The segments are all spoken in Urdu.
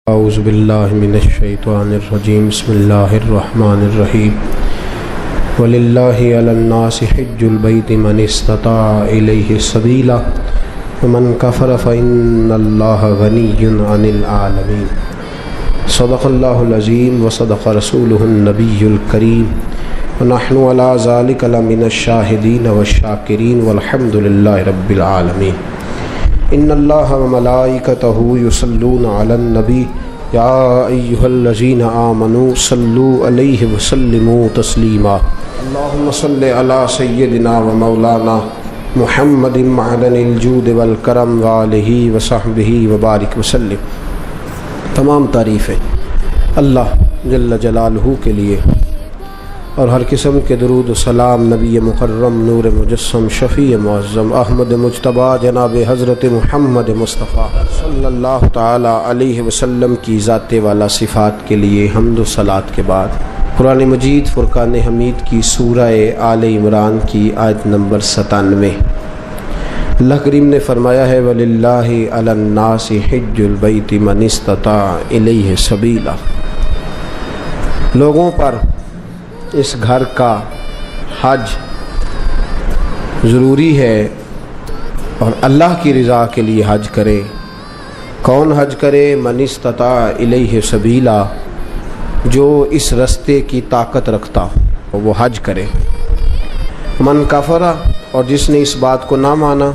اعوذ باللہ من الشیطان الرجیم بسم اللہ الرحمن الرحیم وللہ علی الناس حج البیت من استطاع الیہ سبیلا ومن کفر فإن اللہ غنی عن العالمین صدق اللہ العظیم وصدق رسولہ النبی الکریم ونحن علی ذلک لمن الشاہدین والشاکرین والحمد للہ رب العالمین ان اللہ وملائکتہ یصلون علی النبی یا ایہا الذین آمنوا صلوا علیہ وسلموا تسلیما اللہم صلی علی سیدنا ومولانا محمد معدن الجود والکرم وآلہ وصحبہ وبارک وسلم۔ تمام تعریفیں اللہ جل جلالہ کے لیے اور ہر قسم کے درود و سلام نبی مکرم نور مجسم شفیع معظم احمد مجتبیٰ جناب حضرت محمد مصطفیٰ صلی اللہ تعالی علیہ وسلم کی ذات والا صفات کے لیے حمد و صلات کے بعد قرآن مجید فرقان حمید کی سورہ آل عمران کی آیت نمبر 97 اللہ کریم نے فرمایا ہے وَلِلَّهِ عَلَى النَّاسِ حِجُّ الْبَيْتِ مَنِ اسْتَطَاعَ إِلَيْهِ سَبِيلًا، لوگوں پر اس گھر کا حج ضروری ہے اور اللہ کی رضا کے لیے حج کرے۔ کون حج کرے؟ من استطاع الیہ سبیلا، جو اس رستے کی طاقت رکھتا ہو وہ حج کرے۔ من کفر، اور جس نے اس بات کو نہ مانا،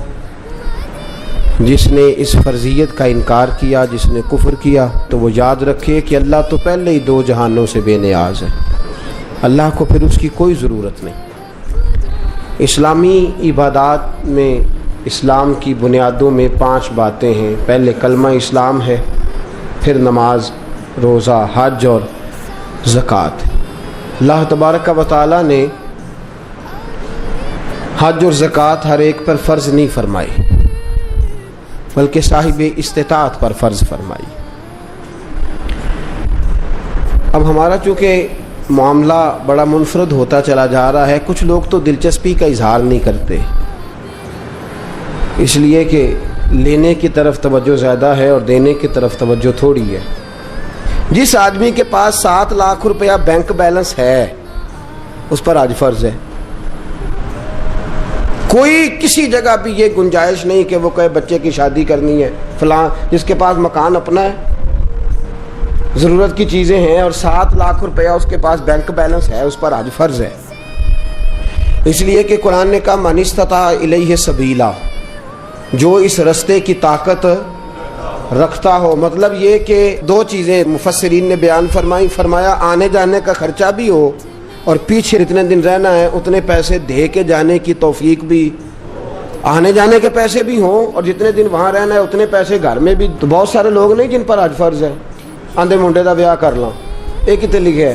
جس نے اس فرضیت کا انکار کیا، جس نے کفر کیا، تو وہ یاد رکھے کہ اللہ تو پہلے ہی دو جہانوں سے بے نیاز ہے، اللہ کو پھر اس کی کوئی ضرورت نہیں۔ اسلامی عبادات میں اسلام کی بنیادوں میں 5 باتیں ہیں۔ پہلے کلمہ اسلام ہے، پھر نماز، روزہ، حج اور زکوٰۃ۔ اللہ تبارک و تعالیٰ نے حج اور زکوٰۃ ہر ایک پر فرض نہیں فرمائی، بلکہ صاحب استطاعت پر فرض فرمائی۔ اب ہمارا چونکہ معاملہ بڑا منفرد ہوتا چلا جا رہا ہے، کچھ لوگ تو دلچسپی کا اظہار نہیں کرتے، اس لیے کہ لینے کی طرف توجہ زیادہ ہے اور دینے کی طرف توجہ تھوڑی ہے۔ جس آدمی کے پاس 7 لاکھ روپیہ بینک بیلنس ہے اس پر حج فرض ہے۔ کوئی کسی جگہ بھی یہ گنجائش نہیں کہ وہ کہے بچے کی شادی کرنی ہے، فلاں جس کے پاس مکان اپنا ہے، ضرورت کی چیزیں ہیں اور 7 لاکھ روپیہ اس کے پاس بینک بیلنس ہے، اس پر حج فرض ہے۔ اس لیے کہ قرآن نے کہا من استطاع الیہ سبیلا، جو اس رستے کی طاقت رکھتا ہو۔ مطلب یہ کہ 2 چیزیں مفسرین نے بیان فرمائی، فرمایا آنے جانے کا خرچہ بھی ہو اور پیچھے جتنے دن رہنا ہے اتنے پیسے دے کے جانے کی توفیق بھی، آنے جانے کے پیسے بھی ہوں اور جتنے دن وہاں رہنا ہے اتنے پیسے گھر میں بھی۔ تو بہت سارے لوگ نہیں جن پر حج فرض ہے، آندے منڈے دا بیاہ کر لاں، یہ کتے لکھے ہے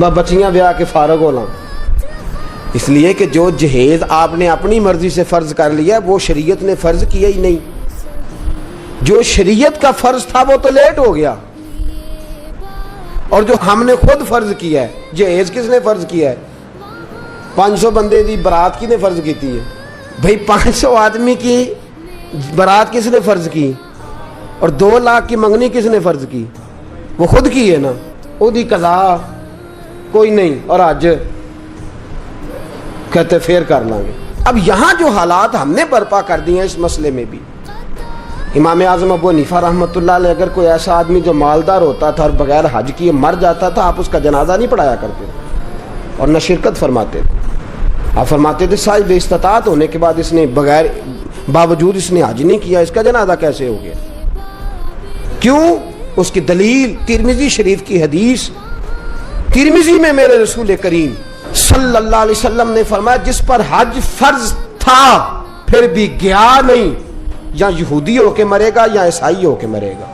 بچیاں بیاہ کے فارغ ہو لاں۔ اس لیے کہ جو جہیز آپ نے اپنی مرضی سے فرض کر لیا وہ شریعت نے فرض کیا ہی نہیں، جو شریعت کا فرض تھا وہ تو لیٹ ہو گیا، اور جو ہم نے خود فرض کیا ہے، جہیز کس نے فرض کیا ہے؟ 500 بندے دی برات کی نے فرض کیتی ہے؟ بھئی 500 آدمی کی برات کس نے فرض کی؟ اور 2 لاکھ کی منگنی کس نے فرض کی؟ وہ خود کی ہے نا، وہ دی قضا کوئی نہیں، اور آج کہتے پھر کر لیں گے۔ اب یہاں جو حالات ہم نے برپا کر دی ہیں اس مسئلے میں بھی، امام اعظم ابو حنیفہ رحمۃ اللہ علیہ اگر کوئی ایسا آدمی جو مالدار ہوتا تھا اور بغیر حج کیے مر جاتا تھا، آپ اس کا جنازہ نہیں پڑھایا کرتے اور نہ شرکت فرماتے تھے۔ آپ فرماتے تھے صاحب استطاعت ہونے کے بعد اس نے باوجود اس نے حج نہیں کیا، اس کا جنازہ کیسے ہو گیا؟ کیوں؟ اس کی دلیل ترمذی شریف کی حدیث، ترمذی میں میرے رسول کریم صلی اللہ علیہ وسلم نے فرمایا جس پر حج فرض تھا پھر بھی گیا نہیں، یا یہودی ہو کے مرے گا یا عیسائی ہو کے مرے گا،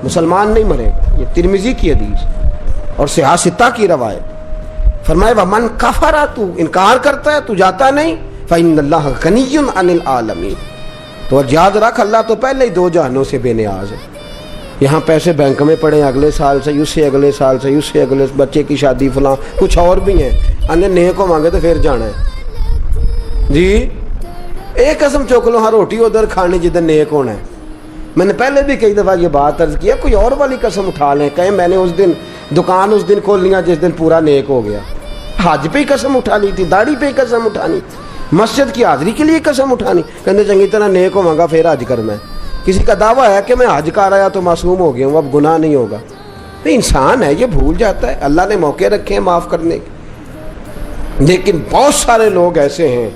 مسلمان نہیں مرے گا۔ یہ ترمذی کی حدیث اور صحاح ستہ کی روایت۔ فرمایا ومن کفر، تو انکار کرتا ہے، تو جاتا نہیں، فإن اللہ غنی عن العالمین، تو یاد رکھ اللہ تو پہلے ہی 2 جہانوں سے بے نیاز ہے۔ یہاں پیسے بینک میں پڑے ہیں، اگلے سال سے، اس سے اگلے سال سے، اس سے اگلے، بچے کی شادی فلاں کچھ اور بھی ہیں، انہیں نیک کو مانگے تو پھر جانا ہے جی۔ ایک قسم چوک لو ہاں روٹی ادھر کھانی جدھر نیک ہونا ہے، میں نے پہلے بھی کئی دفعہ یہ بات عرض کیا, کوئی اور والی قسم اٹھا لیں, کہیں میں نے اس دن دکان اس دن کھول لیا جس دن پورا نیک ہو گیا. حج پہ ہی قسم اٹھانی تھی, داڑھی پہ ہی قسم اٹھانی, مسجد کی حاضری کے لیے قسم اٹھانی, کہنے چنگی طرح نیک ہوں گا پھر حج کرنا ہے. کسی کا دعویٰ ہے کہ میں حج کر آیا تو معصوم ہو گیا ہوں, اب گناہ نہیں ہوگا. نہیں, انسان ہے یہ بھول جاتا ہے, اللہ نے موقع رکھے ہیں معاف کرنے کے. لیکن بہت سارے لوگ ایسے ہیں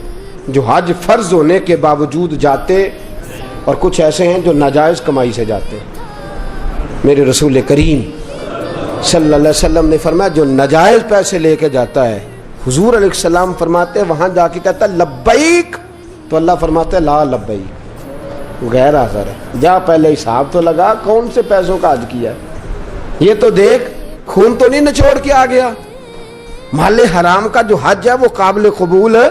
جو حج فرض ہونے کے باوجود جاتے, اور کچھ ایسے ہیں جو ناجائز کمائی سے جاتے. میرے رسول کریم صلی اللہ علیہ وسلم نے فرمایا جو ناجائز پیسے لے کے جاتا ہے, حضور علیہ السلام فرماتے ہیں وہاں جا کے کہتا ہے لبیک, تو اللہ فرماتا ہے لا لبیک, غیر حاضر ہے. جا پہلے حساب تو لگا کون سے پیسوں کا حج کیا ہے, یہ تو دیکھ خون تو نہیں نچوڑ کے آ گیا. مال حرام کا جو حج ہے وہ قابل قبول ہے,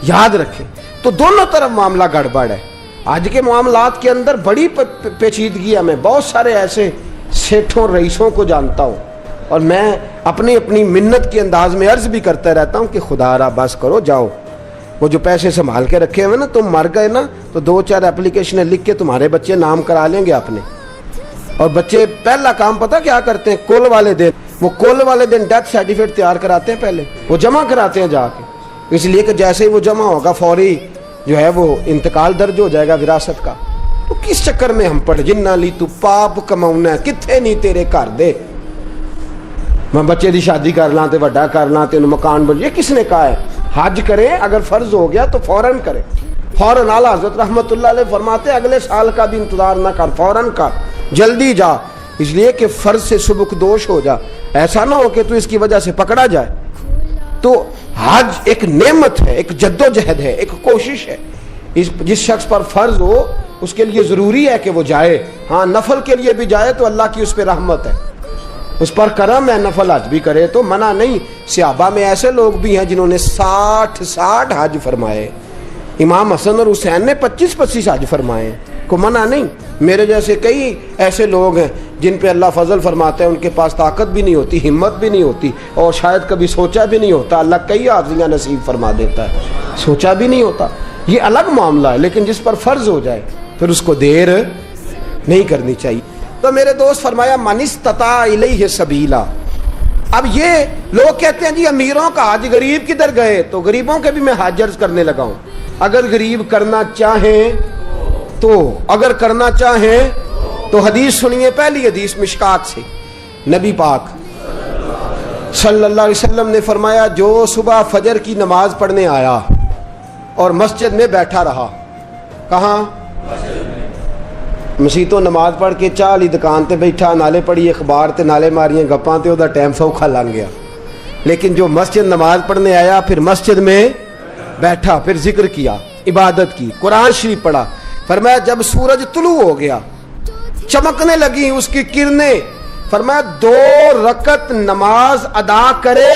یاد رکھیں. تو دونوں طرف معاملہ گڑبڑ ہے. آج کے معاملات کے اندر بڑی پیچیدگی ہے. میں بہت سارے ایسے سیٹھوں رئیسوں کو جانتا ہوں, اور میں اپنی منت کے انداز میں عرض بھی کرتا رہتا ہوں کہ خدا را بس کرو, جاؤ وہ جو پیسے سنبھال کے رکھے ہوئے نا, تم مر گئے نا تو 2-4 اپلیکیشنیں لکھ کے تمہارے بچے نام کرا لیں گے اپنے. اور بچے پہلا کام پتہ کیا کرتے ہیں, کل والے دن, وہ کل والے دن ڈیتھ سرٹیفکیٹ تیار کراتے ہیں, پہلے وہ جمع کراتے ہیں جا کے, اس لیے کہ جیسے ہی وہ جمع ہوگا فوری جو ہے وہ انتقال درج ہو جائے گا وراثت کا. تو کس چکر میں ہم پڑ, جنہ لی تو پاپ کماؤنا ہے, کتھے نہیں تیرے گھر دے, میں بچے دی شادی کر لاں تے وڈا کر لاں تے مکان بن, یہ کس نے کہا ہے؟ حج کریں, اگر فرض ہو گیا تو فوراً کریں, فوراً. اعلیٰ حضرت رحمت اللہ علیہ فرماتے ہیں اگلے سال کا بھی انتظار نہ کر, فوراً کر, جلدی جا, اس لیے کہ فرض سے سبکدوش ہو جا, ایسا نہ ہو کہ تو اس کی وجہ سے پکڑا جائے. تو حج ایک نعمت ہے, ایک جدوجہد ہے, ایک کوشش ہے. جس شخص پر فرض ہو اس کے لیے ضروری ہے کہ وہ جائے. ہاں نفل کے لیے بھی جائے تو اللہ کی اس پہ رحمت ہے, اس پر کرم ہے, نفل حج بھی کرے تو منع نہیں. صحابہ میں ایسے لوگ بھی ہیں جنہوں نے 60 حج فرمائے. امام حسن اور حسین نے 25 حج فرمائے, کو منع نہیں. میرے جیسے کئی ایسے لوگ ہیں جن پہ اللہ فضل فرماتا ہے, ان کے پاس طاقت بھی نہیں ہوتی, ہمت بھی نہیں ہوتی, اور شاید کبھی سوچا بھی نہیں ہوتا, اللہ کئی حافظیاں نصیب فرما دیتا ہے, سوچا بھی نہیں ہوتا. یہ الگ معاملہ ہے, لیکن جس پر فرض ہو جائے پھر اس کو دیر نہیں کرنی چاہیے. تو میرے دوست فرمایا من استطاع الیہ سبیلا. اب یہ لوگ کہتے ہیں جی امیروں کا حج, غریب کدھر گئے؟ تو غریبوں کے بھی میں حج عرض کرنے لگا ہوں. اگر غریب کرنا چاہیں تو, اگر کرنا چاہیں تو حدیث سنیے, پہلی حدیث مشکات سے. نبی پاک صلی اللہ علیہ وسلم نے فرمایا جو صبح فجر کی نماز پڑھنے آیا اور مسجد میں بیٹھا رہا, کہاں؟ مسیح تو نماز پڑھ کے چاہ لی دکان تے بیٹھا, نالے پڑھی اخبار تے نالے ماریاں گپاں تے وہ ٹائم سوکھا لنگ گیا. لیکن جو مسجد نماز پڑھنے آیا, پھر مسجد میں بیٹھا, پھر ذکر کیا, عبادت کی, قرآن شریف پڑھا, فرمایا جب سورج طلوع ہو گیا, چمکنے لگی اس کی کرنیں, فرمایا 2 رکعت نماز ادا کرے,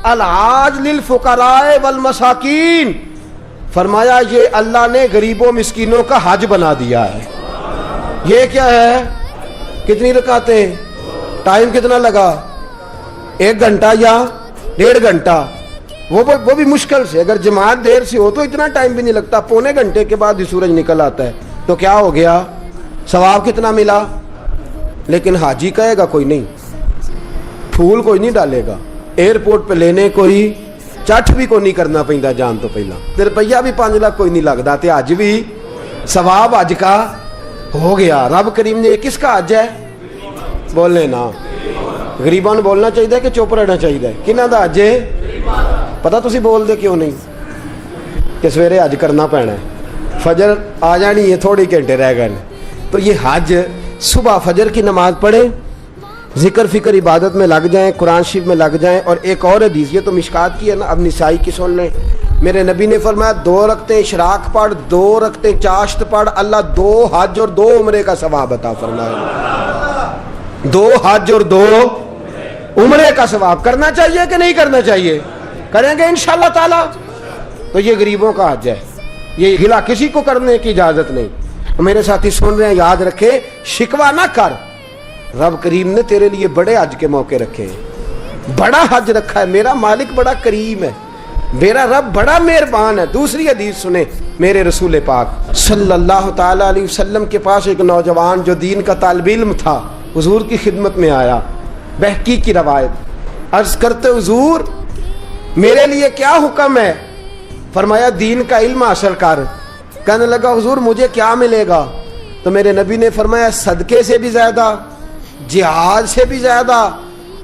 الحاج للفقراء والمساکین. فرمایا یہ اللہ نے غریبوں مسکینوں کا حج بنا دیا ہے. یہ کیا ہے؟ کتنی رکعتیں؟ ٹائم کتنا لگا؟ 1 گھنٹہ یا 1.5 گھنٹہ, وہ بھی مشکل سے. اگر جماعت دیر سے ہو تو اتنا ٹائم بھی نہیں لگتا, پونے گھنٹے کے بعد ہی سورج نکل آتا ہے. تو کیا ہو گیا؟ ثواب کتنا ملا؟ لیکن حاجی کہے گا کوئی نہیں, پھول کوئی نہیں ڈالے گا, ایئرپورٹ پہ لینے کوئی چٹ بھی کوئی نہیں کرنا پہنتا جان تو پہلا, روپیہ بھی 5 لاکھ کوئی نہیں لگتا, تے حج بھی ثواب حج کا ہو گیا. رب کریم نے کس کا حج ہے؟ بولنے نا, غریباں نے بولنا چاہیے کہ چپ رہنا چاہیے؟ کنہ دا حج ہے؟ پتہ تسی بول دے کیوں نہیں کہ سویرے حج کرنا پینا ہے, فجر آ جانی ہے, تھوڑے گھنٹے رہ گئے. تو یہ حج صبح فجر کی نماز پڑھیں, ذکر فکر عبادت میں لگ جائیں, قرآن شریف میں لگ جائیں. اور ایک اور حدیث, یہ تو مشکات کی ہے نا, اب نسائی کی سن لیں. میرے نبی نے فرمایا 2 رکعتیں اشراق پڑھ, 2 رکعتیں چاشت پڑھ, اللہ 2 حج اور 2 عمرے کا ثواب عطا فرمائے. 2 حج اور 2 عمرے کا ثواب. کرنا چاہیے کہ نہیں کرنا چاہیے؟ کریں گے انشاءاللہ تعالی. تو یہ غریبوں کا حج ہے, یہ گلا کسی کو کرنے کی اجازت نہیں. میرے ساتھی سن رہے ہیں, یاد رکھے, شکوہ نہ کر. رب کریم نے تیرے لیے بڑے حج کے موقع رکھے ہیں, بڑا حج رکھا ہے. میرا مالک بڑا کریم ہے, میرا رب بڑا مہربان ہے. دوسری حدیث سنیں, میرے رسول پاک صلی اللہ تعالیٰ علیہ وسلم کے پاس ایک نوجوان جو دین کا طالب علم تھا حضور کی خدمت میں آیا. بہقی کی روایت. عرض کرتے حضور میرے لیے کیا حکم ہے؟ فرمایا دین کا علم حاصل کر. کہنے لگا حضور مجھے کیا ملے گا؟ تو میرے نبی نے فرمایا صدقے سے بھی زیادہ، جہاد سے بھی زیادہ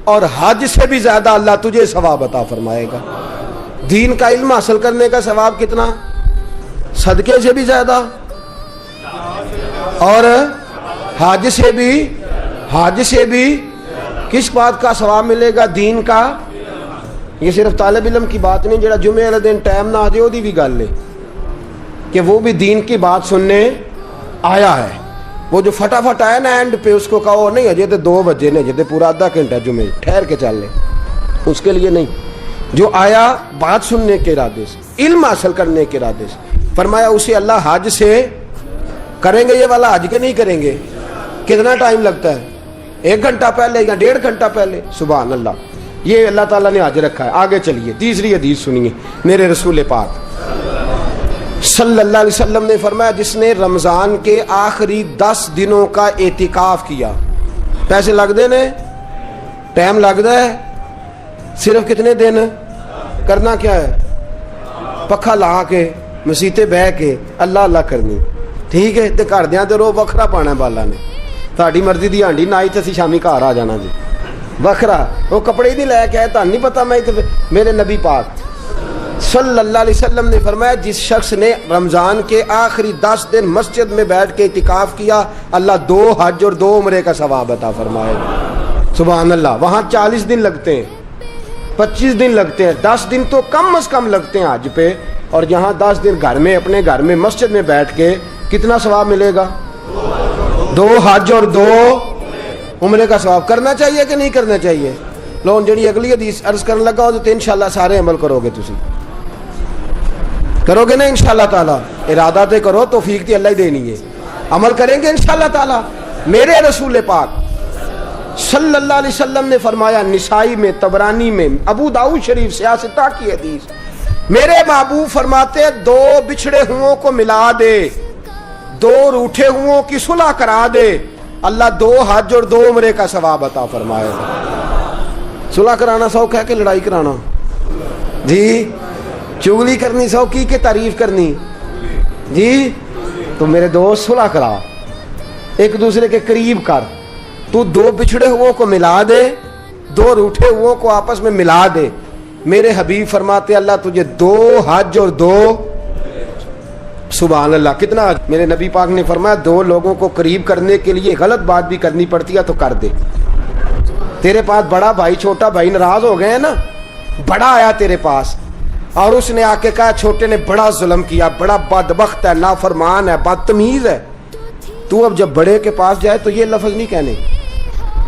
اور حج سے بھی زیادہ اللہ تجھے ثواب عطا فرمائے گا. دین کا علم حاصل کرنے کا ثواب کتنا؟ صدقے سے بھی زیادہ اور حج سے بھی کس بات کا ثواب ملے گا؟ دین کا. یہ صرف طالب علم کی بات نہیں جڑا جمعے والے دن ٹائم نہ آ جائے وہی بھی گل ہے کہ وہ بھی دین کی بات سننے آیا ہے. وہ جو فٹافٹ آیا نا اینڈ پہ اس کو کہو نہیں اجے تو 2 بجے نے، اجے پورا آدھا گھنٹہ جمعے ٹھہر کے چل لے، اس کے لیے نہیں. جو آیا بات سننے کے ارادے سے، علم حاصل کرنے کے ارادے سے، فرمایا اسے اللہ حج سے کریں گے یہ والا حج کے نہیں کریں گے. کتنا ٹائم لگتا ہے؟ 1 گھنٹہ پہلے یا 1.5 گھنٹہ پہلے. سبحان اللہ. یہ اللہ تعالیٰ نے حج رکھا ہے. آگے چلیے تیسری حدیث سنیے. میرے رسول پاک صلی اللہ علیہ وسلم نے فرمایا جس نے رمضان کے آخری 10 دنوں کا اعتکاف کیا. پیسے لگتے نے، ٹائم لگتا ہے، صرف کتنے دن کرنا کیا ہے؟ پکھا لا کے مسیتے بہ کے اللہ اللہ کرنی. ٹھیک ہے. تے گھر دیاں تے رو وکھرا پانا بالا نے، تہاڈی مرضی دی ہانڈی نہ آئی تے اسی شامی گھر آ جانا جی وکھرا. وہ کپڑے ہی نہیں لے کے آئے، تہاڈ نہیں پتہ. میں میرے نبی پاک صلی اللہ علیہ وسلم نے فرمایا جس شخص نے رمضان کے آخری 10 دن مسجد میں بیٹھ کے اعتکاف کیا اللہ 2 حج اور 2 عمرے کا ثواب عطا فرمائے. سبحان اللہ. وہاں 40 دن لگتے ہیں، 25 دن لگتے ہیں، 10 دن تو کم از کم لگتے ہیں حج پہ، اور یہاں 10 دن گھر میں اپنے گھر میں مسجد میں بیٹھ کے کتنا ثواب ملے گا؟ 2 حج اور 2 عمرے کا ثواب. کرنا چاہیے کہ نہیں کرنا چاہیے؟ لو جڑی اگلی حدیث عرض کرنے لگا تو انشاءاللہ سارے عمل کرو گے. تسی کرو گے نا انشاءاللہ تعالیٰ؟ ارادہ تے کرو، توفیق تے اللہ ہی دینی ہے. عمل کریں گے انشاءاللہ تعالیٰ. میرے رسول پاک صلی اللہ علیہ وسلم نے فرمایا نسائی میں، طبرانی میں، ابو داؤد شریف سیاستہ کی حدیث، میرے محبوب فرماتے 2 بچھڑے ہوں کو ملا دے، 2 روٹھے ہوں کی صلح کرا دے، اللہ 2 حج اور 2 عمرے کا ثواب عطا فرمائے گا. صلح کرانا سوکھ ہے کہ لڑائی کرانا؟ جی چغلی کرنی سوکھی کہ تعریف کرنی؟ جی تو میرے دوست صلح کرا، ایک دوسرے کے قریب کر. تو 2 بچھڑے ہوں کو ملا دے، 2 روٹھے ہوں کو آپس میں ملا دے. میرے حبیب فرماتے اللہ تجھے 2 حج اور 2. سبحان اللہ. کتنا؟ میرے نبی پاک نے فرمایا 2 لوگوں کو قریب کرنے کے لیے غلط بات بھی کرنی پڑتی ہے تو کر دے. تیرے پاس بڑا بھائی چھوٹا بھائی ناراض ہو گئے ہیں نا، بڑا آیا تیرے پاس اور اس نے آ کے کہا چھوٹے نے بڑا ظلم کیا، بڑا بدبخت ہے، نافرمان ہے، بدتمیز ہے. تو اب جب بڑے کے پاس جائے تو یہ لفظ نہیں کہنے،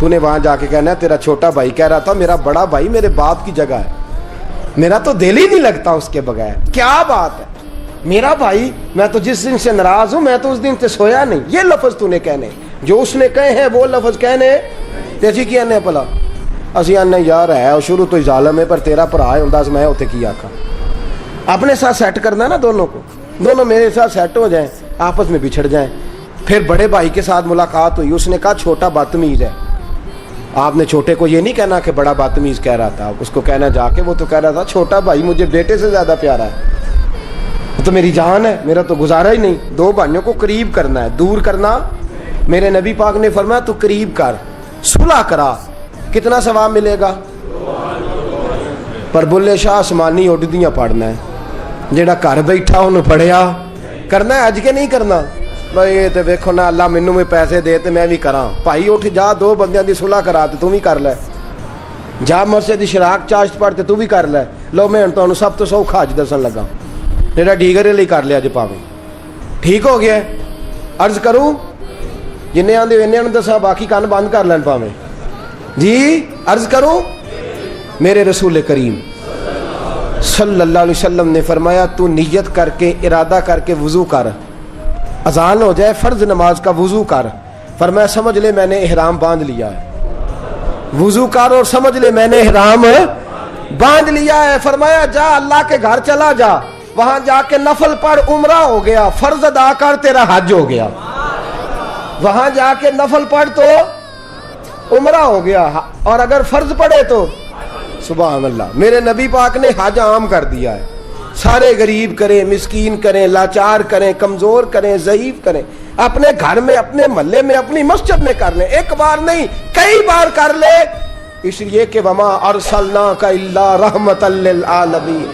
تو نے وہاں جا کے کہنا ہے تیرا چھوٹا بھائی کہہ رہا تھا میرا بڑا بھائی میرے باپ کی جگہ ہے، میرا تو دل ہی نہیں لگتا اس کے بغیر. کیا بات ہے میرا بھائی، میں تو جس دن سے ناراض ہوں میں تو اس دن سے سویا نہیں. یہ لفظ تو نے کہنے، جو اس نے کہے ہیں وہ لفظ کہنے. تیسی کی آنے پلا اسی آنے یار ہے شروع تو ظالم ہے پر تیرا بھرا ہے انداز میں اتنے کی آکھا. اپنے ساتھ سیٹ کرنا نا دونوں کو، دونوں میرے ساتھ سیٹ ہو جائیں، آپس میں بچھڑ جائیں. پھر بڑے بھائی کے ساتھ ملاقات ہوئی، اس نے کہا چھوٹا بدتمیز ہے. آپ نے چھوٹے کو یہ نہیں کہنا کہ بڑا بدتمیز کہہ رہا تھا، اس کو کہنا جا کے وہ تو کہہ رہا تھا چھوٹا بھائی مجھے بیٹے سے زیادہ پیارا ہے، تو میری جان ہے، میرا تو گزارا ہی نہیں. 2 بھائیوں کو قریب کرنا ہے، دور کرنا. میرے نبی پاک نے فرمایا تو قریب کر، صلح کرا. کتنا ثواب ملے گا؟ پر بلے شاہ آسمانی اڈدیاں پڑھنا ہے، جیڑا گھر بیٹھا انہوں پڑھیا کرنا ہے اج کے نہیں کرنا. بھائی یہ تو ویکھو نا اللہ مینوں میں پیسے دے تے میں بھی کراں. بھائی اٹھ جا 2 بندیاں دی صلح کرا تے تو بھی کر لے، جا مسجد دی شراک چاشت پڑھ تے تو بھی کر لے. لو میں تانوں سب تو سوکھا حج دسن لگا، جیڑا ڈیگرے لئی کر لیا جے پاویں ٹھیک ہو گیا. عرض کروں جنہیں آندے انہیں دسا باقی کان بند کر لین پاویں. جی عرض کروں میرے رسول کریم صلی اللہ علیہ وسلم نے فرمایا تو نیت کر کے ارادہ کر کے وضو کر، اذان ہو جائے فرض نماز کا وضو کر. فرمایا سمجھ لے میں نے احرام باندھ لیا ہے. وضو کر اور سمجھ لے میں نے احرام باندھ لیا ہے. فرمایا جا اللہ کے گھر چلا جا، وہاں جا کے نفل پڑھ عمرہ ہو گیا، فرض ادا کر تیرا حج ہو گیا، وہاں جا کے نفل پڑھ تو عمرہ ہو گیا، اور اگر فرض پڑھے تو سبحان اللہ۔ میرے نبی پاک نے حج عام کر دیا ہے، سارے غریب کریں، مسکین کریں، لاچار کریں، کمزور کریں، ضعیف کریں، اپنے گھر میں، اپنے محلے میں، اپنی مسجد میں کر لیں، ایک بار نہیں کئی بار کر لے، اس لیے کہ وما ارسلناک الا رحمۃ للعالمین،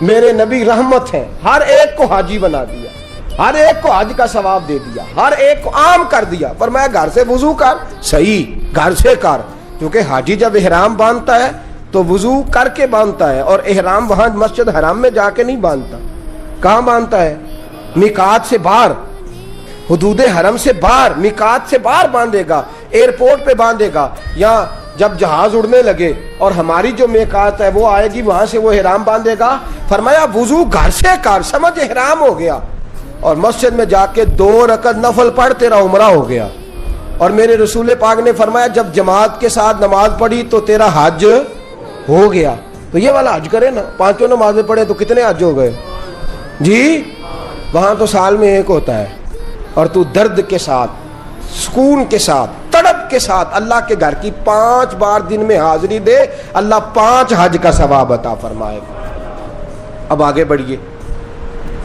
میرے نبی رحمت ہیں، ہر ایک کو حاجی بنا دیا، ہر ایک کو حج کا ثواب دے دیا، ہر ایک کو عام کر دیا، پر میں گھر سے وضو کر، صحیح گھر سے کر، کیونکہ حاجی جب احرام باندھتا ہے تو وضو کر کے باندھتا ہے، اور احرام وہاں مسجد حرام میں جا کے نہیں باندھتا، کہاں باندھتا ہے؟ میقات سے باہر، حدود حرم سے باہر، میقات سے باہر باندھے گا، ایئرپورٹ پہ باندھے گا، یا جب جہاز اڑنے لگے اور ہماری جو میقات ہے وہ آئے گی، وہاں سے وہ احرام باندھے گا۔ فرمایا وضو گھر سے کر، سمجھ احرام ہو گیا، اور مسجد میں جا کے 2 رکعت نفل پڑھ، تیرا عمرہ ہو گیا۔ اور میرے رسول پاک نے فرمایا جب جماعت کے ساتھ نماز پڑھی تو تیرا حج ہو گیا۔ تو یہ والا حج کرے نا، 5 نمازیں پڑھے تو کتنے حج ہو گئے جی؟ وہاں تو سال میں ایک ہوتا ہے، اور تو درد کے ساتھ، سکون کے ساتھ، تڑپ کے ساتھ اللہ کے گھر کی 5 بار دن میں حاضری دے، اللہ 5 حج کا ثواب عطا فرمائے گا۔ اب آگے بڑھیے،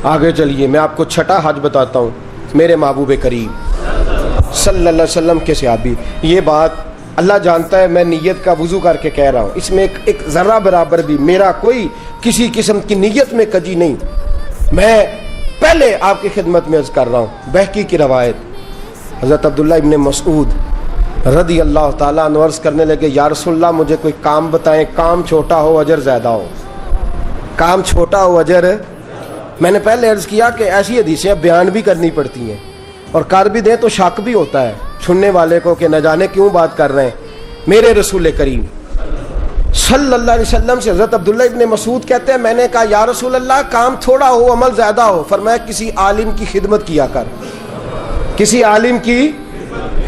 آگے چلیے، میں آپ کو 6واں حج بتاتا ہوں، میرے محبوب کریم صلی اللہ علیہ وسلم کے صحابی۔ یہ بات اللہ جانتا ہے، میں نیت کا وضو کر کے کہہ رہا ہوں، اس میں ایک ذرہ برابر بھی میرا کوئی کسی قسم کی نیت میں کجی نہیں، میں پہلے آپ کی خدمت میں عرض کر رہا ہوں۔ بہقی کی روایت، حضرت عبداللہ ابن مسعود رضی اللہ تعالیٰ عنہ عرض کرنے لگے، یا رسول اللہ مجھے کوئی کام بتائیں، کام چھوٹا ہو اجر زیادہ ہو، کام چھوٹا ہو اجر۔ میں نے پہلے عرض کیا کہ ایسی حدیثیں بیان بھی کرنی پڑتی ہیں، اور کر بھی دیں تو شک بھی ہوتا ہے سننے والے کو کہ نہ جانے کیوں بات کر رہے ہیں۔ میرے رسول کریم صلی اللہ علیہ وسلم سے حضرت عبداللہ ابن مسعود کہتے ہیں، میں نے کہا یا رسول اللہ کام تھوڑا ہو عمل زیادہ ہو، فرمایا کسی عالم کی خدمت کیا کر، کسی عالم کی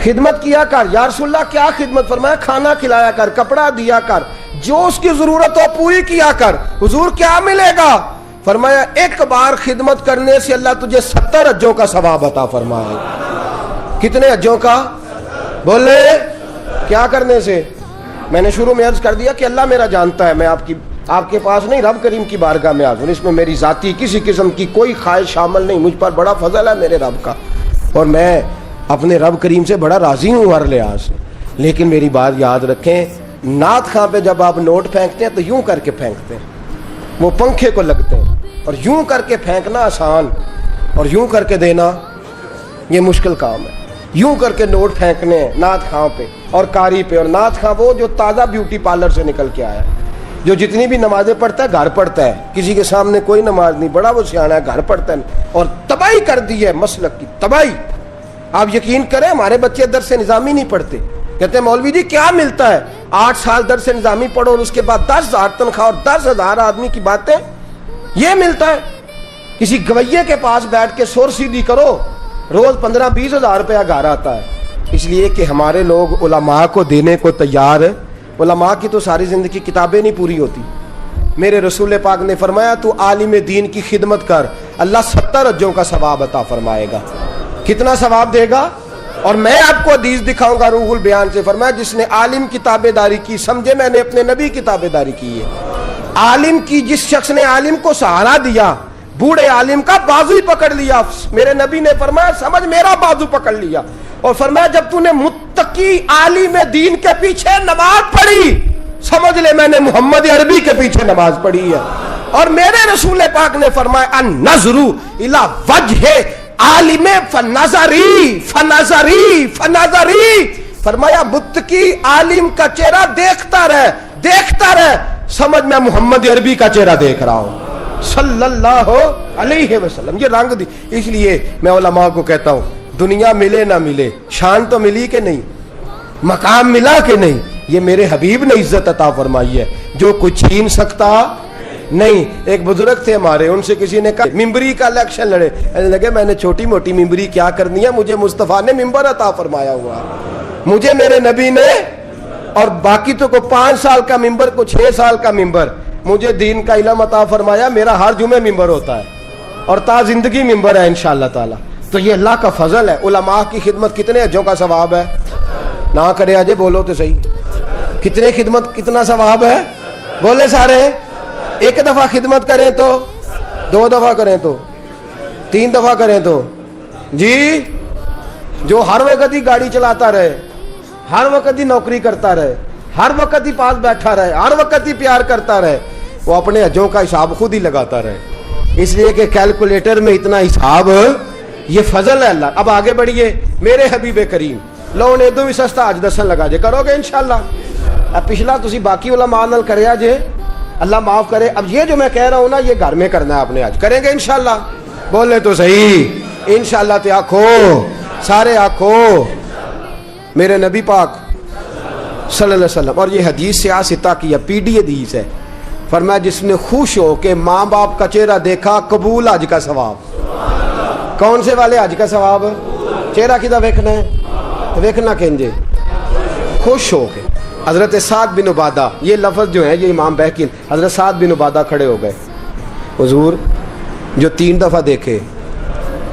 خدمت کیا کر۔ یا رسول اللہ کیا خدمت؟ فرمایا کھانا کھلایا کر، کپڑا دیا کر، جو اس کی ضرورت ہو پوری کیا کر۔ حضور کیا ملے گا؟ فرمایا ایک بار خدمت کرنے سے اللہ تجھے 70 حجوں کا ثواب عطا فرمائے گا۔ کتنے حجوں کا؟ بولے کیا کرنے سے؟ میں نے شروع میں عرض کر دیا کہ اللہ میرا جانتا ہے، میں آپ کے پاس نہیں، رب کریم کی بارگاہ میں حاضر، اس میں میری ذاتی کسی قسم کی کوئی خواہش شامل نہیں، مجھ پر بڑا فضل ہے میرے رب کا، اور میں اپنے رب کریم سے بڑا راضی ہوں ہر لحاظ سے۔ لیکن میری بات یاد رکھیں، نعت خواں پہ جب آپ نوٹ پھینکتے ہیں تو یوں کر کے پھینکتے ہیں، وہ پنکھے کو لگتے ہیں، اور یوں کر کے پھینکنا آسان اور یوں کر کے دینا یہ مشکل کام ہے۔ یوں کر کے نوٹ پھینکنے ہیں نعت خواں پہ اور قاری پہ، اور نعت خواں وہ جو تازہ بیوٹی پارلر سے نکل کے آیا، جو جتنی بھی نمازیں پڑھتا ہے گھر پڑھتا ہے، کسی کے سامنے کوئی نماز نہیں، بڑا وہ سیاح ہے، گھر پڑھتا ہے، اور تباہی کر دی ہے مسلک کی تباہی۔ آپ یقین کریں ہمارے بچے درس نظامی نہیں پڑھتے، کہتے ہیں مولوی جی کیا ملتا ہے؟ 8 سال درس نظامی پڑھو اور اس کے بعد 10,000 تنخواہ اور 10,000 آدمی کی باتیں، یہ ملتا ہے؟ کسی گویے کے پاس بیٹھ کے سور سیدھی کرو، روز 15-20 ہزار روپیہ گھر آتا ہے۔ اس لیے کہ ہمارے لوگ علماء کو دینے کو تیار، علماء کی تو ساری زندگی کتابیں نہیں پوری ہوتی۔ میرے رسول پاک نے فرمایا تو عالم دین کی خدمت کر، اللہ 70 حجوں کا ثواب عطا فرمائے گا۔ کتنا ثواب دے گا؟ اور میں آپ کو حدیث دکھاؤں گا روح البیان سے، فرمایا جس نے عالم کی تابع داری کی، سمجھے میں نے اپنے نبی کی تابع داری کی ہے۔ عالم کی، جس شخص نے عالم کو سہارا دیا، بوڑھے عالم کا بازو ہی پکڑ لیا، میرے نبی نے فرمایا سمجھ میرا بازو پکڑ لیا، اور فرمایا جب تو نے متقی عالم دین کے پیچھے نماز پڑھی، سمجھ لے میں نے محمد عربی کے پیچھے نماز پڑھی ہے۔ اور میرے رسول پاک نے فرمایا النظر الی وجہ عالم فنظری فنظری فنظری، فرمایا متقی عالم کا چہرہ دیکھتا رہ، دیکھتا رہ، سمجھ میں محمد عربی کا چہرہ دیکھ رہا ہوں صلی اللہ علیہ وسلم۔ یہ رنگ دی، اس لیے میں علماء کو کہتا ہوں دنیا ملے نہ ملے، شان تو ملی کہ نہیں، مقام ملا کہ نہیں، یہ میرے حبیب نے عزت عطا فرمائی ہے، جو کچھ چھین سکتا نہیں۔ ایک بزرگ تھے ہمارے، ان سے کسی نے کہا ممبری کا الیکشن لڑے، لگے میں نے چھوٹی موٹی ممبری کیا کرنی ہے، مجھے مصطفیٰ نے ممبر عطا فرمایا ہوا، مجھے میرے نبی نے، اور باقی تو کو 5 سال کا ممبر، کو 6 سال کا ممبر، مجھے دین کا علم عطا فرمایا، میرا ہر جمعے ممبر ہوتا ہے۔ اور تا زندگی ممبر ہے انشاءاللہ تعالی. تو یہ اللہ کا فضل ہے. علماء کی خدمت کتنے حجوں کا ثواب ہے؟ نہ کرے آجے بولو تو صحیح. کتنے خدمت کتنا ثواب ہے؟ بولے سارے. ایک دفعہ خدمت کریں تو، 2 دفعہ کریں تو، 3 دفعہ کریں تو جی. جو ہر وقت ہی گاڑی چلاتا رہے، ہر وقت ہی نوکری کرتا رہے، ہر وقت ہی پاس بیٹھا رہے، ہر وقت ہی پیار کرتا رہے، وہ اپنے حجوں کا حساب خود ہی لگاتا رہے. اس لیے کہ کیلکولیٹر میں اتنا حساب، یہ فضل ہے اللہ. اب آگے بڑھیے. میرے حبیب کریم لو نے دو بھی سستا حج دسن لگا جے. کرو گے انشاءاللہ؟ اب پچھلا تسی باقی علماء نال کریا جے، اللہ معاف کرے. اب یہ جو میں کہہ رہا ہوں نا، یہ گھر میں کرنا ہے اپنے. حج کریں گے انشاءاللہ؟ بولے تو صحیح. انشاءاللہ تے آکھو، سارے آکھو میرے نبی پاک صلی اللہ علیہ وسلم. اور یہ حدیث سیاستہ کی ہے، پی ڈی حدیث ہے. فرمایا جس نے خوش ہو کے ماں باپ کا چہرہ دیکھا، قبول حج کا ثواب. کون سے والے حج کا ثواب؟ چہرہ کدھر ویکھنا ہے؟ ویکھنا کہنجے خوش ہو کے. حضرت سعد بن عبادہ، یہ لفظ جو ہے یہ امام بہقی، حضرت سعد بن عبادہ کھڑے ہو گئے. حضور جو 3 دفعہ دیکھے،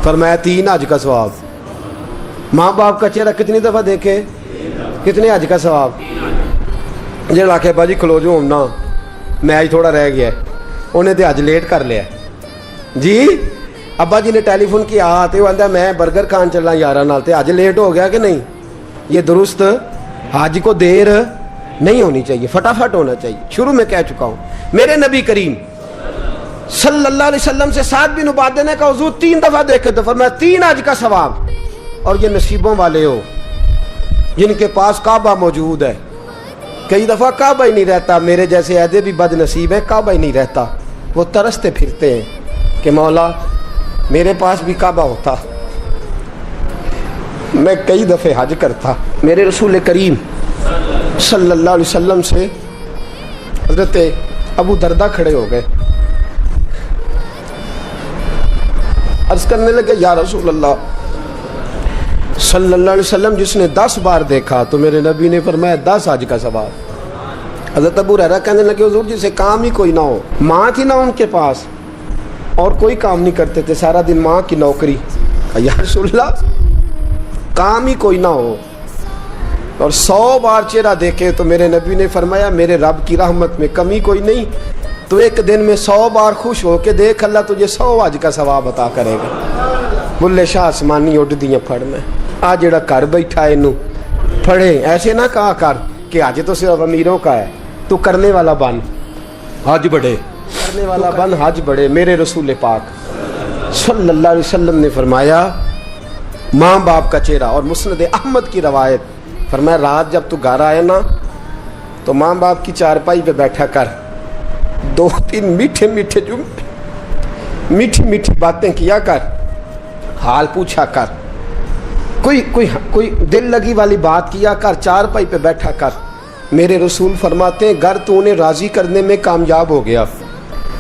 فرمایا 3 حج کا ثواب. ماں باپ کا چہرہ کتنی دفعہ دیکھے، کتنے حج کا ثواب؟ جڑا کہ باجی کھلو جو ہونا، میچ تھوڑا رہ گیا ہے، انہیں تے حج لیٹ کر لیا جی. ابا جی نے ٹیلی فون کیا تو وہ آتا میں برگر کھان چلنا یارہ نال، تے حج لیٹ ہو گیا کہ نہیں؟ یہ درست. حج کو دیر نہیں ہونی چاہیے، فٹافٹ ہونا چاہیے. شروع میں کہہ چکا ہوں. میرے نبی کریم صلی اللہ علیہ وسلم سے سعد بن عبادہ نے کہا حضور 3 دفعہ دیکھے تو فرمایا 3 حج کا ثواب. اور یہ نصیبوں والے ہو جن کے پاس کعبہ موجود ہے. کئی دفعہ کعبہ ہی نہیں رہتا. میرے جیسے ایدے بھی بد نصیب ہیں، کعبہ ہی نہیں رہتا. وہ ترستے پھرتے ہیں کہ مولا میرے پاس بھی کعبہ ہوتا، میں کئی دفعے حج کرتا. میرے رسول کریم صلی اللہ علیہ وسلم سے حضرت ابو دردہ کھڑے ہو گئے. عرض کرنے لگے یا رسول اللہ صلی اللہ علیہ وسلم، جس نے 10 بار دیکھا تو میرے نبی نے فرمایا 10 حج کا ثواب. حضرت ابو ہریرہ کہنے لگے حضور جسے کام ہی کوئی نہ ہو، ماں تھی نہ ان کے پاس اور کوئی کام نہیں کرتے تھے، سارا دن ماں کی نوکری. یا رسول اللہ کام ہی کوئی نہ ہو اور 100 بار چہرہ دیکھے تو میرے نبی نے فرمایا میرے رب کی رحمت میں کمی کوئی نہیں، تو ایک دن میں 100 بار خوش ہو کے دیکھ، اللہ تجھے 100 حج کا ثواب عطا کرے گا. بلے شاہ آسمانی اڈ دیاں پھڑ میں آ جڑا گھر بیٹھا ہے انہوں پڑھے. ایسے نہ کہا کر کہ حج تو صرف امیروں کا ہے، تو کرنے والا بن حج بڑھے، کرنے والا بن حج بڑھے. میرے رسول پاک صلی اللہ علیہ وسلم نے فرمایا ماں باپ کا چہرہ. اور مسند احمد کی روایت فرمایا رات جب تو گھر آئے نا تو ماں باپ کی چارپائی پہ بیٹھا کر، 2-3 میٹھے میٹھے جملے، میٹھی میٹھی باتیں کیا کر، حال پوچھا کر، کوئی دل لگی والی بات کیا کر، چارپائی پہ بیٹھا کر. میرے رسول فرماتے ہیں گر تو انہیں راضی کرنے میں کامیاب ہو گیا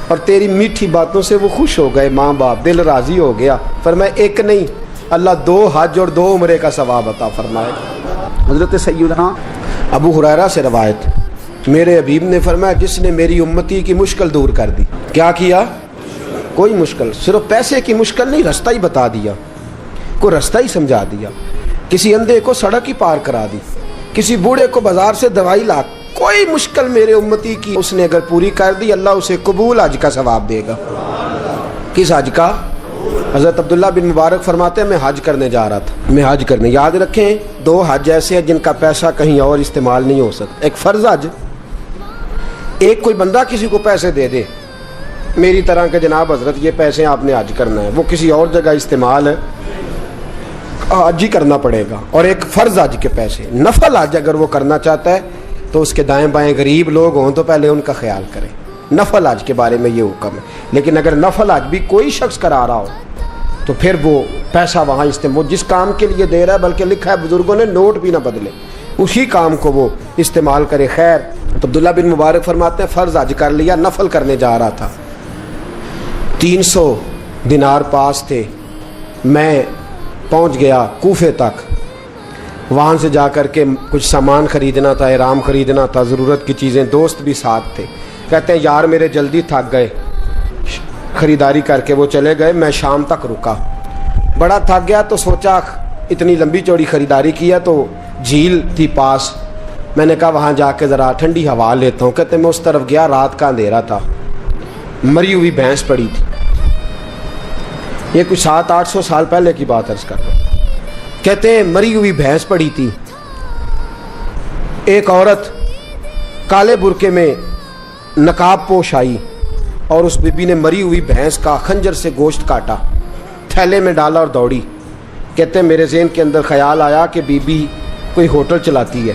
اور تیری میٹھی باتوں سے وہ خوش ہو گئے، ماں باپ دل راضی ہو گیا. فرمایا ایک نہیں، اللہ 2 حج اور 2 عمرے کا ثواب عطا فرمائے. حضرت سیدنا ابو ہریرہ سے روایت، میرے حبیب نے فرمایا جس نے میری امتی کی مشکل دور کر دی. کیا کیا؟ کوئی مشکل، صرف پیسے کی مشکل نہیں، رستہ ہی بتا دیا، کوئی رستہ ہی سمجھا دیا، کسی اندھے کو سڑک ہی پار کرا دی، کسی بوڑھے کو بازار سے دوائی لا. کوئی مشکل میرے امتی کی اس نے اگر پوری کر دی، اللہ اسے قبول حج کا ثواب دے گا. کس حج کا؟ حضرت عبداللہ بن مبارک فرماتے ہیں میں حج کرنے جا رہا تھا. میں حج کرنے، یاد رکھیں 2 حج ایسے ہیں جن کا پیسہ کہیں اور استعمال نہیں ہو سکتا. ایک فرض حج، ایک کوئی بندہ کسی کو پیسے دے دے میری طرح کہ جناب حضرت یہ پیسے آپ نے حج کرنا ہے، وہ کسی اور جگہ استعمال ہے حج ہی کرنا پڑے گا. اور ایک فرض حج کے پیسے، نفل حج اگر وہ کرنا چاہتا ہے تو اس کے دائیں بائیں غریب لوگ ہوں تو پہلے ان کا خیال کریں. نفل حج کے بارے میں یہ حکم ہے. لیکن اگر نفل حج بھی کوئی شخص کرا رہا ہو تو پھر وہ پیسہ وہاں استعمال، جس کام کے لیے دے رہا ہے، بلکہ لکھا ہے بزرگوں نے نوٹ بھی نہ بدلے، اسی کام کو وہ استعمال کرے. خیر، تو عبداللہ بن مبارک فرماتے ہیں فرض حج کر لیا، نفل کرنے جا رہا تھا. 300 دینار پاس تھے. میں پہنچ گیا کوفے تک، وہاں سے جا کر کے کچھ سامان خریدنا تھا، احرام خریدنا تھا، ضرورت کی چیزیں. دوست بھی ساتھ تھے. کہتے ہیں یار میرے جلدی تھک گئے، خریداری کر کے وہ چلے گئے. میں شام تک رکا, بڑا تھک گیا تو سوچا اتنی لمبی چوڑی خریداری کی ہے تو جھیل تھی پاس, میں نے کہا وہاں جا کے ذرا ٹھنڈی ہوا لیتا ہوں. کہتے میں اس طرف گیا, رات کا اندھیرا تھا, مری ہوئی بھینس پڑی تھی. یہ کچھ 700-800 سال پہلے کی بات عرض کر رہا ہوں. کہتے ہیں مری ہوئی بھینس پڑی تھی. ایک عورت کالے برقعے میں نقاب پوش آئی اور اس بی بی نے مری ہوئی بھینس کا خنجر سے گوشت کاٹا, تھیلے میں ڈالا اور دوڑی. کہتے ہیں میرے ذہن کے اندر خیال آیا کہ بی بی کوئی ہوٹل چلاتی ہے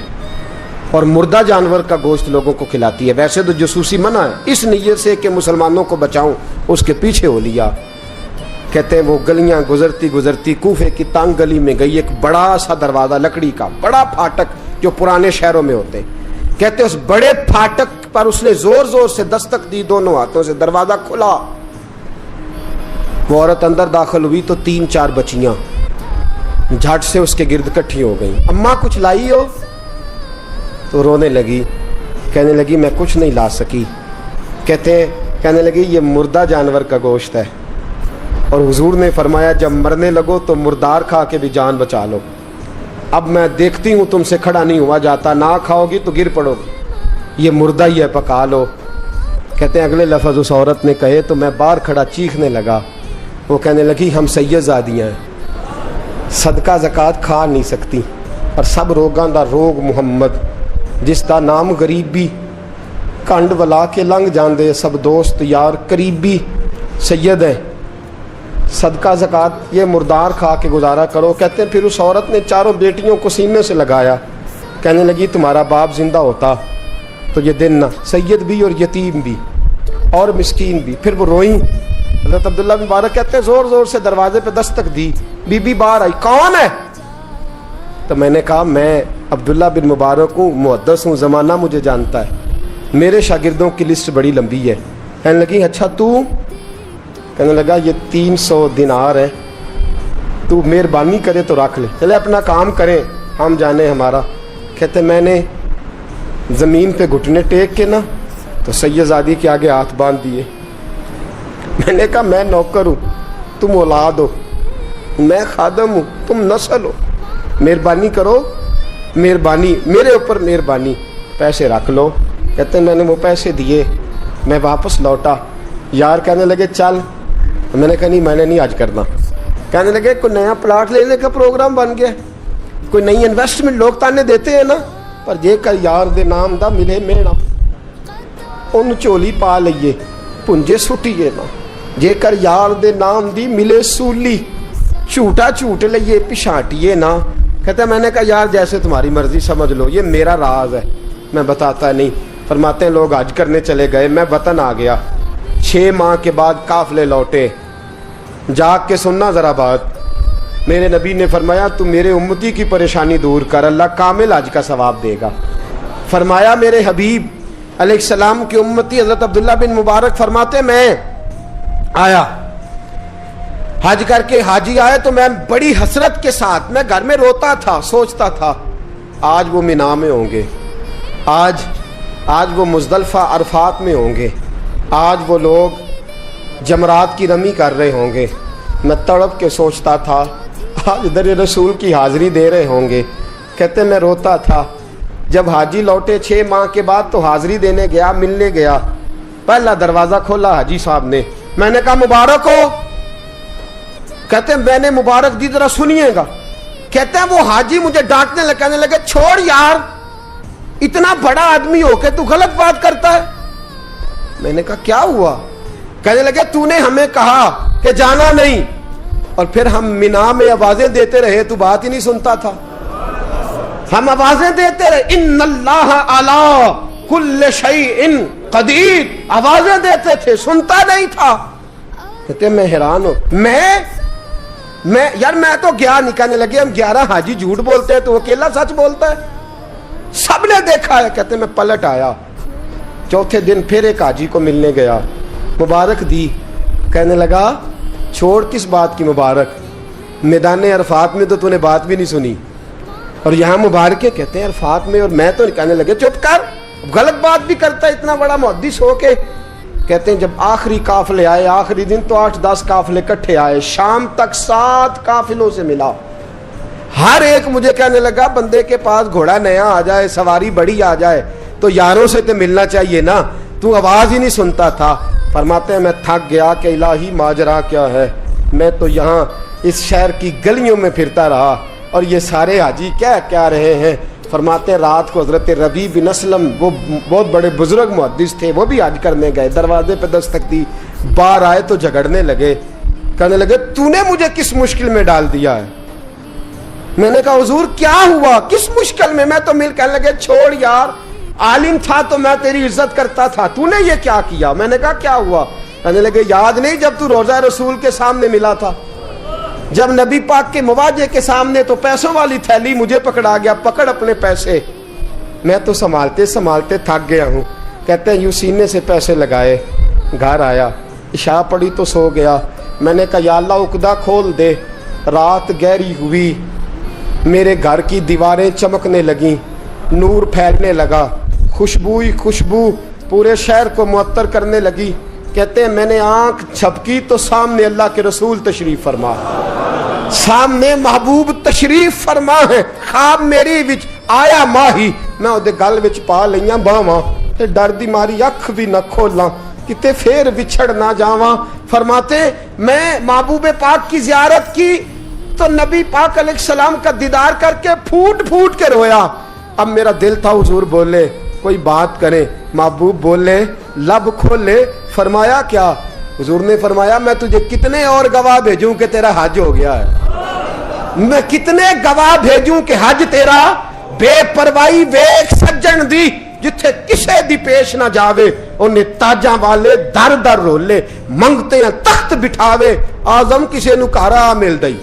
اور مردہ جانور کا گوشت لوگوں کو کھلاتی ہے. ویسے تو جاسوسی منع ہے, اس نیت سے کہ مسلمانوں کو بچاؤں اس کے پیچھے ہو لیا. کہتے ہیں وہ گلیاں گزرتی گزرتی کوفے کی تنگ گلی میں گئی. ایک بڑا سا دروازہ لکڑی کا, بڑا پھاٹک جو پرانے شہروں میں ہوتے. کہتے ہیں اس بڑے پھاٹک پر اس نے زور زور سے دستک دی, دونوں ہاتھوں سے دروازہ کھلا. وہ عورت اندر داخل ہوئی تو 3-4 بچیاں جھٹ سے اس کے گرد اکٹھی ہو گئیں. اماں کچھ لائی ہو؟ تو رونے لگی, کہنے لگی میں کچھ نہیں لا سکی. کہنے لگی یہ مردہ جانور کا گوشت ہے اور حضور نے فرمایا جب مرنے لگو تو مردار کھا کے بھی جان بچا لو. اب میں دیکھتی ہوں تم سے کھڑا نہیں ہوا جاتا, نہ کھاؤ گی تو گر پڑو گی, یہ مردہ ہی ہے پکا لو. کہتے ہیں اگلے لفظ اس عورت نے کہے تو میں باہر کھڑا چیخنے لگا. وہ کہنے لگی ہم سید زادیاں ہیں, صدقہ زکات کھا نہیں سکتی, اور سب روگاں دا روگ محمد, جس دا نام غریبی, کنڈ ولا کے لنگ جاندے سب دوست یار قریبی سید ہیں, صدقہ زکات یہ مردار کھا کے گزارا کرو. کہتے ہیں پھر اس عورت نے 4 بیٹیوں کو سینے سے لگایا, کہنے لگی تمہارا باپ زندہ ہوتا تو یہ دن نہ, سید بھی اور یتیم بھی اور مسکین بھی. پھر وہ روئیں. حضرت عبداللہ بن مبارک کہتے ہیں زور زور سے دروازے پہ دستک دی, بی بی باہر آئی, کون ہے؟ تو میں نے کہا میں عبداللہ بن مبارک ہوں, محدث ہوں, زمانہ مجھے جانتا ہے, میرے شاگردوں کی لسٹ بڑی لمبی ہے. کہنے لگی اچھا تو؟ کہنے لگا یہ 300 دینار ہے, تو مہربانی کرے تو رکھ لے, چلے اپنا کام کریں ہم جانے ہمارا. کہتے میں نے زمین پہ گھٹنے ٹیک کے نا تو سید زادی کے آگے ہاتھ باندھ دیے. میں نے کہا میں نوکر ہوں, تم اولاد ہو, میں خادم ہوں, تم نسل ہو, مہربانی کرو, مہربانی میرے اوپر مہربانی, پیسے رکھ لو. کہتے ہیں میں نے وہ پیسے دیے, میں واپس لوٹا. یار کہنے لگے چل, میں نے کہا نہیں میں نے نہیں آج کرنا. کہنے لگے کوئی نیا پلاٹ لینے کا پروگرام بن گیا, کوئی نئی انویسٹمنٹ, لوگ تانے دیتے ہیں نا, پر جے کر یار دے نام دا ملے میڑا ان چولی پا لئیے پنجے سٹیے نا, جے کر یار دے نام دی ملے سولی جھوٹا جھوٹ لئیے پچھاٹیے نا. کہتے ہیں میں نے کہا یار جیسے تمہاری مرضی سمجھ لو, یہ میرا راز ہے میں بتاتا نہیں. فرماتے ہیں لوگ حج کرنے چلے گئے, میں وطن آ گیا. 6 ماہ کے بعد قافلے لوٹے. جاگ کے سننا ذرا بات, میرے نبی نے فرمایا تو میرے امتی کی پریشانی دور کر, اللہ کامل حج کا ثواب دے گا. فرمایا میرے حبیب علیہ السلام کی امتی حضرت عبداللہ بن مبارک فرماتے میں آیا حج کر کے, حاجی آئے تو میں بڑی حسرت کے ساتھ, میں گھر میں روتا تھا, سوچتا تھا آج وہ مینا میں ہوں گے, آج وہ مزدلفہ عرفات میں ہوں گے, آج وہ لوگ جمرات کی رمی کر رہے ہوں گے. میں تڑپ کے سوچتا تھا آج در رسول کی حاضری دے رہے ہوں گے. کہتے میں روتا تھا. جب حاجی لوٹے 6 ماہ کے بعد تو حاضری دینے گیا, ملنے گیا, پہلا دروازہ کھولا حاجی صاحب نے. میں نے کہا مبارک ہو. کہتے ہیں میں نے مبارک دی, ذرا سنیے گا. کہتے ہیں وہ حاجی مجھے ڈانٹنے لگے, کہنے لگے چھوڑ یار, اتنا بڑا آدمی ہو کے تو غلط بات کرتا ہے. میں نے کہا کیا ہوا؟ کہنے لگے تو نے ہمیں کہا کہ جانا نہیں, اور پھر ہم مینا میں آوازیں دیتے رہے, تو بات ہی نہیں سنتا تھا. ہم آوازیں دیتے رہے ان اللہ علی کل شیء قدیر, آوازیں دیتے تھے, سنتا نہیں تھا. کہتے میں حیران ہوں, یار میں تو گیا نہیں. کہنے لگے ہم 11 حاجی جھوٹ بولتے ہیں تو اکیلا سچ بولتا ہے, سب نے دیکھا ہے. کہتے میں پلٹ آیا. چوتھے دن پھر ایک حاجی کو ملنے گیا, مبارک دی. کہنے لگا چھوڑ کس بات کی مبارک, میدان عرفات میں تو نے بات بھی نہیں سنی, اور یہاں مبارکیں. کہتے ہیں عرفات میں, اور میں تو. کہنے لگے چپ کر, غلط بات بھی کرتا ہے, اتنا بڑا محدث ہو کے کہتے ہیں جب آخری قافلے آئے, آخری دن تو 8-10 قافلے کٹھے آئے, شام تک 7 قافلوں سے ملا. ہر ایک مجھے کہنے لگا بندے کے پاس گھوڑا نیا آ جائے, سواری بڑی آ جائے تو یاروں سے تو ملنا چاہیے نا, تو آواز ہی نہیں سنتا تھا. فرماتے ہیں میں تھک گیا کہ الہی ماجرا کیا ہے, میں تو یہاں اس شہر کی گلیوں میں پھرتا رہا اور یہ سارے حاجی کیا رہے ہیں. فرماتے ہیں رات کو حضرت ربیع بن اسلم, وہ بہت بڑے بزرگ محدث تھے, وہ بھی حج کرنے گئے, دروازے پہ دستک دی, باہر آئے تو جھگڑنے لگے, کہنے لگے تو نے مجھے کس مشکل میں ڈال دیا ہے. میں نے کہا حضور کیا ہوا, کس مشکل میں؟ میں تو مل کہنے لگے چھوڑ یار, عالم تھا تو میں تیری عزت کرتا تھا, تو نے یہ کیا کیا؟ میں نے کہا کیا ہوا؟ کہنے لگے یاد نہیں جب تو روضہ رسول کے سامنے ملا تھا, جب نبی پاک کے مواجہ کے سامنے تو پیسوں والی تھیلی مجھے پکڑا گیا, پکڑ اپنے پیسے. میں تو سنبھالتے سنبھالتے تھک گیا ہوں. کہتے ہیں یوں سینے سے پیسے لگائے, گھر آیا, عشاء پڑی تو سو گیا. میں نے کہا یا اللہ عقدہ کھول دے. رات گہری ہوئی, میرے گھر کی دیواریں چمکنے لگیں, نور پھیلنے لگا, خوشبو ہی خوشبو پورے شہر کو معطر کرنے لگی. کہتے ہیں میں نے آنکھ جھپکی تو سامنے اللہ کے رسول تشریف فرما, سامنے محبوب تشریف فرما ہے. خواب میری وچ آیا ماہی, میں اودے گل وچ پا لئیاں باواں تے ڈر دی ماری اکھ بھی نہ کھولاں کتے پھر وچھڑ نہ جاواں. فرماتے میں محبوب پاک کی زیارت کی تو نبی پاک علیہ السلام کا دیدار کر کے پھوٹ پھوٹ کے رویا. اب میرا دل تھا حضور بولے کوئی بات کرے, محبوب بولے لب کھولے. فرمایا کیا؟ حضور نے فرمایا میں تجھے کتنے اور گواہ بھیجوں کہ تیرا حج ہو گیا ہے, میں کتنے گواہ بھیجوں کہ حج تیرا بے پرواہی ویکھ سجن دی جتھے کسے دی پیش نہ جاوے, انہیں تاجاں والے در در رولے, منگتے ہیں تخت بٹھاوے, آزم کسے نو کارا مل دئی,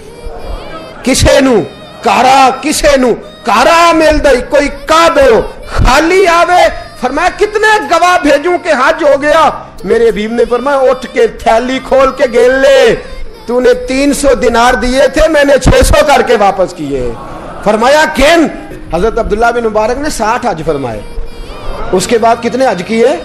کسے نو کارا, کسے نو کارا مل دئی, کوئی کعبے ہو خالی آوے. فرمایا کتنے گواہ بھیجوں کہ حج ہو گیا. میرے حبیب نے فرمایا اٹھ کے تھیلی کھول کے گن لے, تو نے 300 دینار دیے تھے, میں نے 600 کر کے واپس کیے. فرمایا گن. حضرت عبداللہ بن مبارک نے 60 حج فرمائے, اس کے بعد کتنے حج کیے؟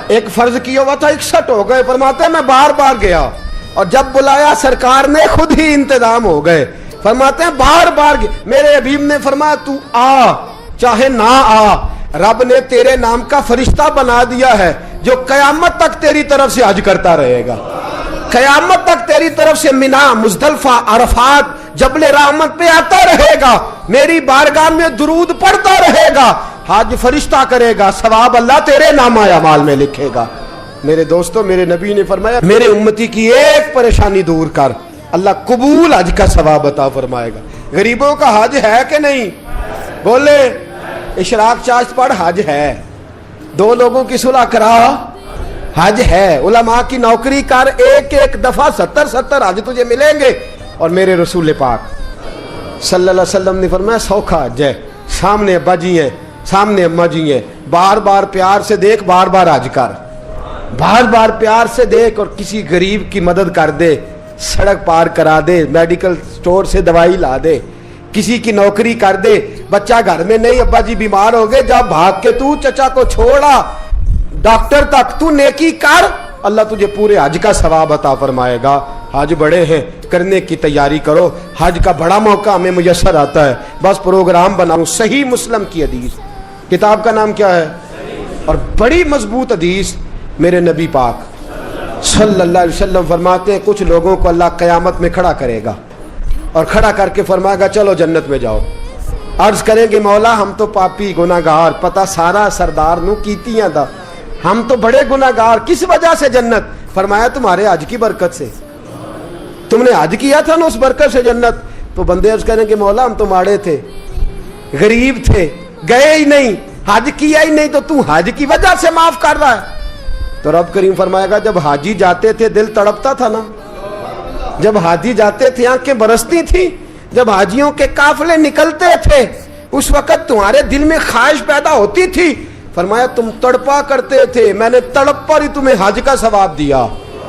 ایک فرض کیا ہوا تھا 61 ہو گئے. فرماتے ہیں میں بار بار گیا اور جب بلایا سرکار نے خود ہی انتظام ہو گئے. فرماتے ہیں بار بار میرے حبیب نے فرمایا تو آ چاہے نہ آ, رب نے تیرے نام کا فرشتہ بنا دیا ہے جو قیامت تک تیری طرف سے حج کرتا رہے گا, قیامت تک تیری طرف سے منا, مزدلفہ, عرفات, جبل رحمت پہ آتا رہے گا, میری بارگاہ میں درود پڑھتا رہے گا, حج فرشتہ کرے گا, ثواب اللہ تیرے نامہ اعمال میں لکھے گا. میرے دوستو میرے نبی نے فرمایا میرے امتی کی ایک پریشانی دور کر, اللہ قبول حج کا ثواب عطا فرمائے گا. غریبوں کا حج ہے کہ نہیں؟ بولے اشراق چاشت پڑھ حج ہے, 2 لوگوں کی صلح کرا حج ہے, علماء کی نوکری کر, ایک ایک دفعہ 70 حج تجھے ملیں گے. اور میرے رسول پاک صلی اللہ علیہ وسلم نے فرمایا سوکھا حج ہے, سامنے ابا جی ہیں, سامنے اماں جی ہیں, بار بار پیار سے دیکھ, بار بار حج کر, بار بار پیار سے دیکھ, اور کسی غریب کی مدد کر دے, سڑک پار کرا دے, میڈیکل سٹور سے دوائی لا دے, کسی کی نوکری کر دے. بچہ گھر میں نہیں, ابا جی بیمار ہو گئے, جب بھاگ کے تو چچا کو چھوڑا ڈاکٹر تک, تو نیکی کر, اللہ تجھے پورے حج کا ثواب عطا فرمائے گا. حج بڑے ہیں, کرنے کی تیاری کرو, حج کا بڑا موقع ہمیں میسر آتا ہے, بس پروگرام بناؤں. صحیح مسلم کی حدیث, کتاب کا نام کیا ہے؟ اور بڑی مضبوط حدیث. میرے نبی پاک صلی اللہ علیہ وسلم فرماتے ہیں کچھ لوگوں کو اللہ قیامت میں کھڑا کرے گا اور کھڑا کر کے فرمائے گا چلو جنت میں جاؤ. عرض کریں گے مولا ہم تو پاپی گناہگار, پتہ سارا سردار نو کیتیاں دا, ہم تو بڑے گناہگار, کس وجہ سے جنت؟ فرمایا تمہارے حج کی برکت سے, تم نے حج کیا تھا نا, اس برکت سے جنت. تو بندے عرض کریں گے مولا ہم تو ماڑے تھے, غریب تھے, گئے ہی نہیں, حج کیا ہی نہیں, تو حج کی وجہ سے معاف کر رہا ہے. تو رب کریم فرمائے گا جب حاجی جاتے تھے دل تڑپتا تھا نا, جب حاجی جاتے تھے آنکھیں برستی تھی, جب حاجیوں کے قافلے نکلتے تھے اس وقت تمہارے دل میں خواہش پیدا ہوتی تھی. فرمایا تم تڑپا کرتے تھے, میں نے تڑپ پر ہی تمہیں حج کا ثواب دیا,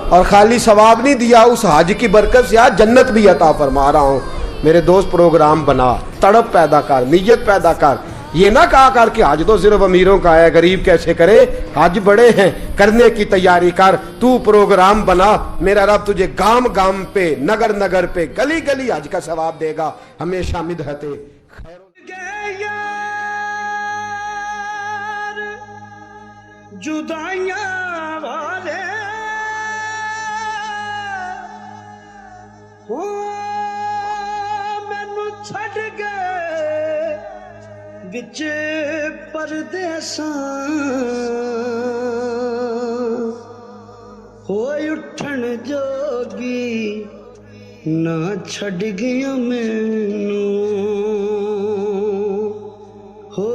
اور خالی ثواب نہیں دیا, اس حج کی برکت سے آج جنت بھی عطا فرما رہا ہوں. میرے دوست پروگرام بنا, تڑپ پیدا کر, نیت پیدا کر, یہ نہ کہا کر کہ حج تو صرف امیروں کا ہے، غریب کیسے کرے؟ حج بڑے ہیں، کرنے کی تیاری کر، تو پروگرام بنا، میرا رب تجھے گام گام پہ، نگر نگر پہ، گلی گلی حج کا ثواب دے گا. ہمیشہ مدحت خیر جدائیاں والے مینو چھڈ گئے وچ پردیساں ہوئے اٹھن جوگی نہ چھڈ گیا مینو ہو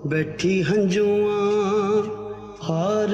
بیٹھی ہنجواں ہار